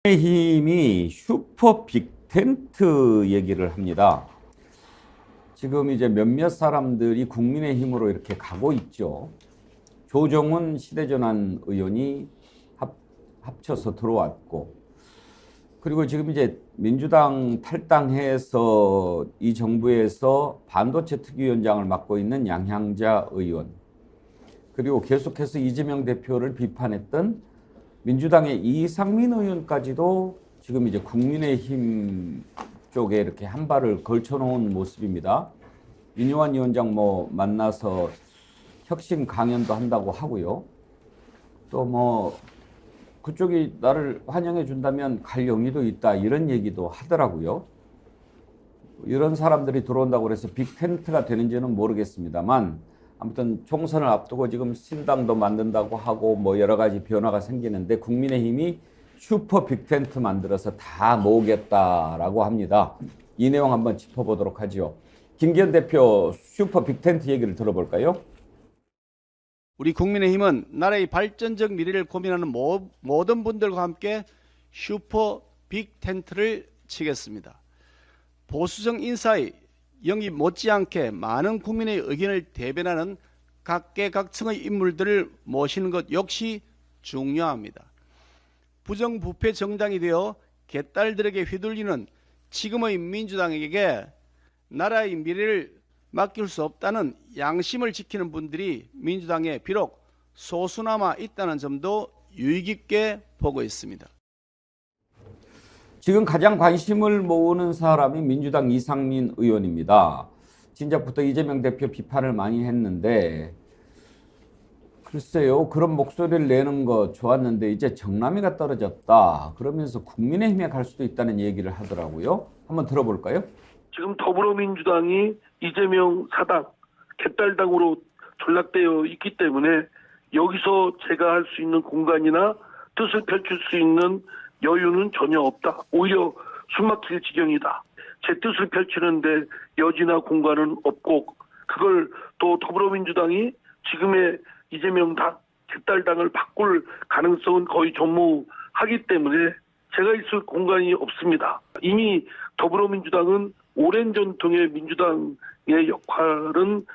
국민의힘이 슈퍼 빅텐트 얘기를 합니다. 지금 이제 몇몇 사람들이 국민의힘으로 이렇게 가고 있죠. 조정훈 시대전환 의원이 합쳐서 들어왔고, 그리고 지금 이제 민주당 탈당해서 이 정부에서 반도체 특위위원장을 맡고 있는 양향자 의원, 그리고 계속해서 이재명 대표를 비판했던 민주당의 이상민 의원까지도 지금 이제 국민의힘 쪽에 이렇게 한 발을 걸쳐놓은 모습입니다. 윤영환 위원장 만나서 혁신 강연도 한다고 하고요. 또 그쪽이 나를 환영해 준다면 갈 용의도 있다, 이런 얘기도 하더라고요. 이런 사람들이 들어온다고 해서 빅텐트가 되는지는 모르겠습니다만, 아무튼 총선을 앞두고 지금 신당도 만든다고 하고 여러 가지 변화가 생기는데, 국민의힘이 슈퍼 빅텐트 만들어서 다 모으겠다라고 합니다. 이 내용 한번 짚어보도록 하죠. 김기현 대표 슈퍼 빅텐트 얘기를 들어볼까요? 우리 국민의힘은 나라의 발전적 미래를 고민하는 모든 분들과 함께 슈퍼 빅텐트를 치겠습니다. 보수적 인사의 영입 못지않게 많은 국민의 의견을 대변하는 각계각층의 인물들을 모시는 것 역시 중요합니다. 부정부패 정당이 되어 개딸들에게 휘둘리는 지금의 민주당에게 나라의 미래를 맡길 수 없다는 양심을 지키는 분들이 민주당에 비록 소수나마 있다는 점도 유의 깊게 보고 있습니다. 지금 가장 관심을 모으는 사람이 민주당 이상민 의원입니다. 진작부터 이재명 대표 비판을 많이 했는데, 글쎄요, 그런 목소리를 내는 거 좋았는데 이제 정남이가 떨어졌다 그러면서 국민의힘에 갈 수도 있다는 얘기를 하더라고요. 한번 들어볼까요? 지금 더불어민주당이 이재명 사당, 개딸당으로 전락되어 있기 때문에 여기서 제가 할 수 있는 공간이나 뜻을 펼칠 수 있는 여유는 전혀 없다. 오히려 숨막힐 지경이다. 제 뜻을 펼치는데 여지나 공간은 없고, 그걸 또 더불어민주당이 지금의 이재명 당, 개딸당을 바꿀 가능성은 거의 전무하기 때문에 제가 있을 공간이 없습니다. 이미 더불어민주당은 오랜 전통의 민주당의 역할은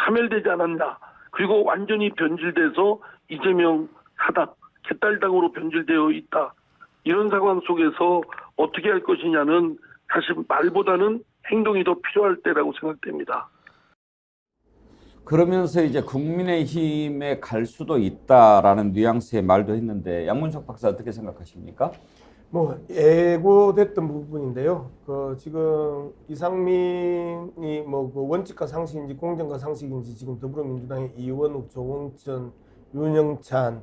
사멸되지 않았나. 그리고 완전히 변질돼서 이재명 사당, 개딸당으로 변질되어 있다. 이런 상황 속에서 어떻게 할 것이냐는 사실 말보다는 행동이 더 필요할 때라고 생각됩니다. 그러면서 이제 국민의힘에 갈 수도 있다라는 뉘앙스의 말도 했는데, 양문석 박사 어떻게 생각하십니까? 예고됐던 부분인데요. 지금 이상민이 그 원칙과 상식인지 공정과 상식인지 지금 더불어민주당의 이원욱, 조홍천, 윤영찬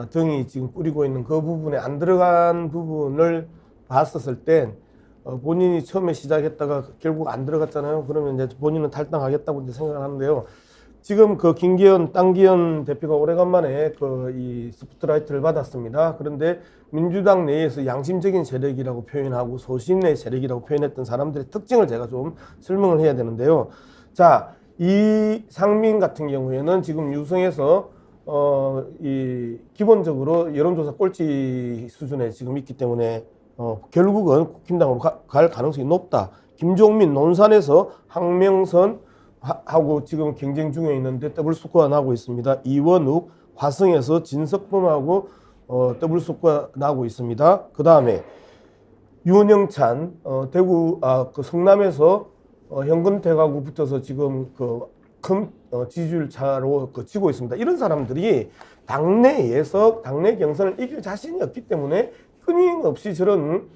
등이 지금 꾸리고 있는 그 부분에 안 들어간 부분을 봤었을 땐 본인이 처음에 시작했다가 결국 안 들어갔잖아요. 그러면 이제 본인은 탈당하겠다고 이제 생각을 하는데요. 지금 땅기현 대표가 오래간만에 이 스포트라이트를 받았습니다. 그런데 민주당 내에서 양심적인 세력이라고 표현하고 소신의 세력이라고 표현했던 사람들의 특징을 제가 좀 설명을 해야 되는데요. 자, 이 상민 같은 경우에는 지금 유성에서 기본적으로 여론조사 꼴찌 수준에 지금 있기 때문에 결국은 국힘당으로 갈 가능성이 높다. 김종민 논산에서 황명선 하고 지금 경쟁 중에 있는데 더블 스코어 나고 있습니다. 이원욱 화성에서 진석범하고 더블 스코어 나고 있습니다. 그 다음에 윤영찬 대구 성남에서 현근택하고 붙어서 지금 큰 지지율 차로 치고 있습니다. 이런 사람들이 당내 경선을 이길 자신이 없기 때문에 끊임없이 저런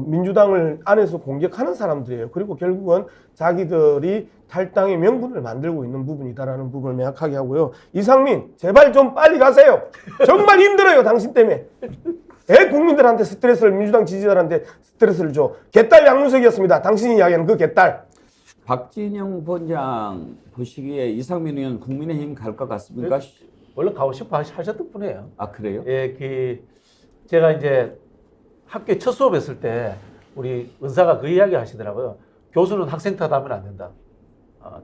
민주당을 안에서 공격하는 사람들이에요. 그리고 결국은 자기들이 탈당의 명분을 만들고 있는 부분이다라는 부분을 명확하게 하고요. 이상민, 제발 좀 빨리 가세요. 정말 힘들어요, 당신 때문에. 왜 국민들한테 스트레스를, 민주당 지지자들한테 스트레스를 줘. 개딸 양문석이었습니다. 당신이 이야기하는 그 개딸. 박진영 본장 보시기에 이상민 의원 국민의힘 갈 것 같습니까? 원래 가고 싶어 하셨던 분이에요. 아, 그래요? 예, 제가 이제 학교에 첫 수업했을 때 우리 은사가 그 이야기 하시더라고요. 교수는 학생 탓하면 안 된다.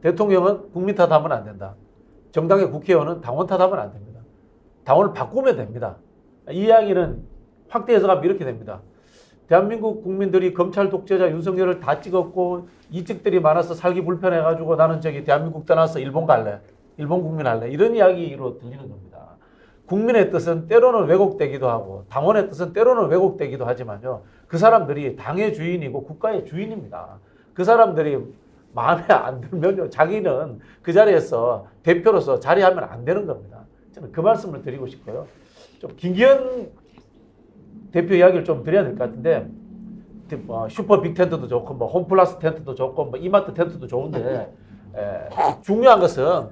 대통령은 국민 탓하면 안 된다. 정당의 국회의원은 당원 탓하면 안 됩니다. 당원을 바꾸면 됩니다. 이 이야기는 확대 해석하면 이렇게 됩니다. 대한민국 국민들이 검찰 독재자 윤석열을 다 찍었고 이직들이 많아서 살기 불편해가지고 나는 저기 대한민국 떠나서 일본 갈래. 일본 국민 할래. 이런 이야기로 들리는 겁니다. 국민의 뜻은 때로는 왜곡되기도 하고 당원의 뜻은 때로는 왜곡되기도 하지만요. 그 사람들이 당의 주인이고 국가의 주인입니다. 그 사람들이 마음에 안 들면요. 자기는 그 자리에서 대표로서 자리하면 안 되는 겁니다. 저는 그 말씀을 드리고 싶고요. 좀 김기현 대표 이야기를 좀 드려야 될 것 같은데 슈퍼 빅 텐트도 좋고 뭐 홈플러스 텐트도 좋고 뭐 이마트 텐트도 좋은데 중요한 것은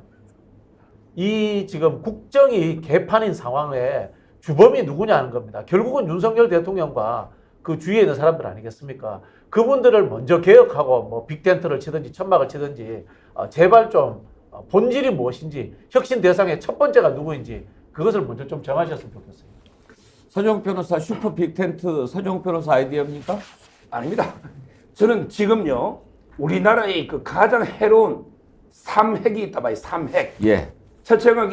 이 지금 국정이 개판인 상황에 주범이 누구냐 하는 겁니다. 결국은 윤석열 대통령과 그 주위에 있는 사람들 아니겠습니까? 그분들을 먼저 개혁하고 뭐 빅텐트를 치든지 천막을 치든지 제발 좀 본질이 무엇인지 혁신 대상의 첫 번째가 누구인지 그것을 먼저 좀 정하셨으면 좋겠어요. 서정욱 변호사 슈퍼 빅텐트 서정욱 변호사 아이디어입니까? 아닙니다. 저는 지금요 우리나라의 그 가장 해로운 3핵이 있다 봐요. 3핵. 예. 첫째가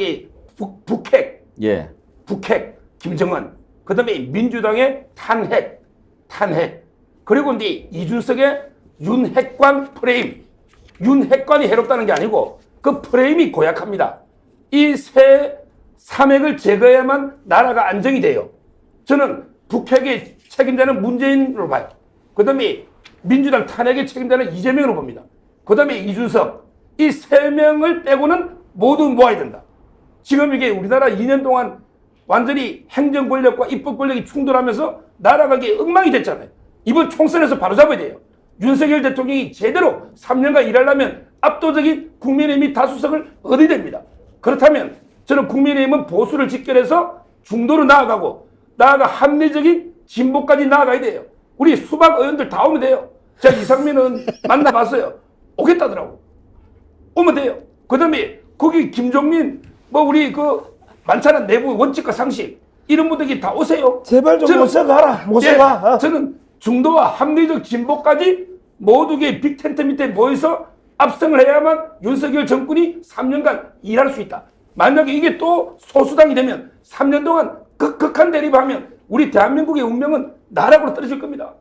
북핵, 예. 북핵, 김정은. 그다음에 민주당의 탄핵. 그리고 이제 이준석의 윤핵관 프레임. 윤핵관이 해롭다는 게 아니고 그 프레임이 고약합니다. 이 세 3핵을 제거해야만 나라가 안정이 돼요. 저는 북핵의 책임자는 문재인으로 봐요. 그 다음에 민주당 탄핵의 책임자는 이재명으로 봅니다. 그 다음에 이준석. 이 세 명을 빼고는 모두 모아야 된다. 지금 이게 우리나라 2년 동안 완전히 행정 권력과 입법 권력이 충돌하면서 나라가 이게 엉망이 됐잖아요. 이번 총선에서 바로잡아야 돼요. 윤석열 대통령이 제대로 3년간 일하려면 압도적인 국민의힘이 다수석을 얻어야 됩니다. 그렇다면 저는 국민의힘은 보수를 직결해서 중도로 나아가 합리적인 진보까지 나아가야 돼요. 우리 수박 의원들 다 오면 돼요. 제가 이상민은 만나봤어요. 오겠다더라고. 오면 돼요. 그 다음에 거기 김종민 뭐 우리 그 많잖아. 내부 원칙과 상식 이런 분들이 다 오세요. 제발 좀 모셔가라. 모셔가. 저는 중도와 합리적 진보까지 모두의 빅텐트 밑에 모여서 압승을 해야만 윤석열 정권이 3년간 일할 수 있다. 만약에 이게 또 소수당이 되면 3년 동안 극한 대립하면 우리 대한민국의 운명은 나락으로 떨어질 겁니다.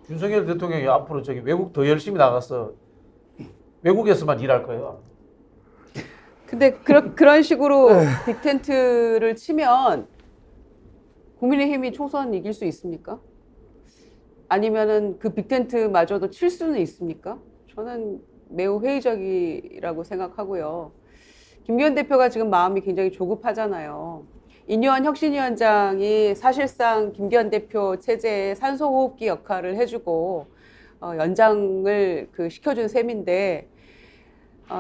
윤석열 대통령이 앞으로 저기 외국 더 열심히 나가서 외국에서만 일할 거예요. 근데 그런 식으로 빅텐트를 치면 국민의힘이 총선 이길 수 있습니까? 아니면은 그 빅텐트마저도 칠 수는 있습니까? 저는 매우 회의적이라고 생각하고요. 김기현 대표가 지금 마음이 굉장히 조급하잖아요. 인요한 혁신위원장이 사실상 김기현 대표 체제의 산소호흡기 역할을 해주고 연장을 시켜준 셈인데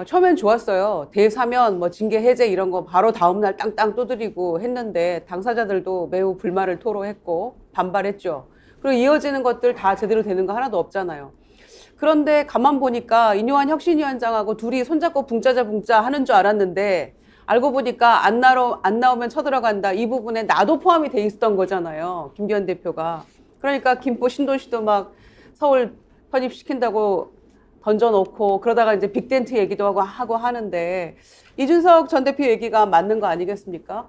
처음엔 좋았어요. 대사면 뭐 징계 해제 이런 거 바로 다음날 땅땅 두드리고 했는데 당사자들도 매우 불만을 토로했고 반발했죠. 그리고 이어지는 것들 다 제대로 되는 거 하나도 없잖아요. 그런데 가만 보니까 인요한 혁신위원장하고 둘이 손잡고 붕짜자 붕짜 하는 줄 알았는데 알고 보니까 안 나오면 쳐들어간다. 이 부분에 나도 포함이 돼 있었던 거잖아요. 김기현 대표가. 그러니까 김포 신도시도 막 서울 편입시킨다고 던져놓고 그러다가 이제 빅텐트 얘기도 하고 하는데 이준석 전 대표 얘기가 맞는 거 아니겠습니까?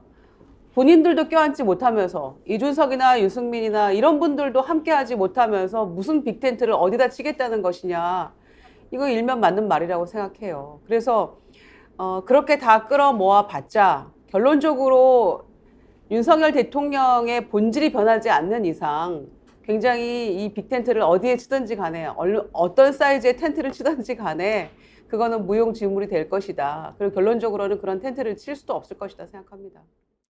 본인들도 껴안지 못하면서 이준석이나 유승민이나 이런 분들도 함께하지 못하면서 무슨 빅텐트를 어디다 치겠다는 것이냐. 이거 일면 맞는 말이라고 생각해요. 그래서 그렇게 다 끌어모아 봤자 결론적으로 윤석열 대통령의 본질이 변하지 않는 이상 굉장히 이 빅텐트를 어디에 치든지 간에 어떤 사이즈의 텐트를 치든지 간에 그거는 무용지물이 될 것이다. 그리고 결론적으로는 그런 텐트를 칠 수도 없을 것이다 생각합니다.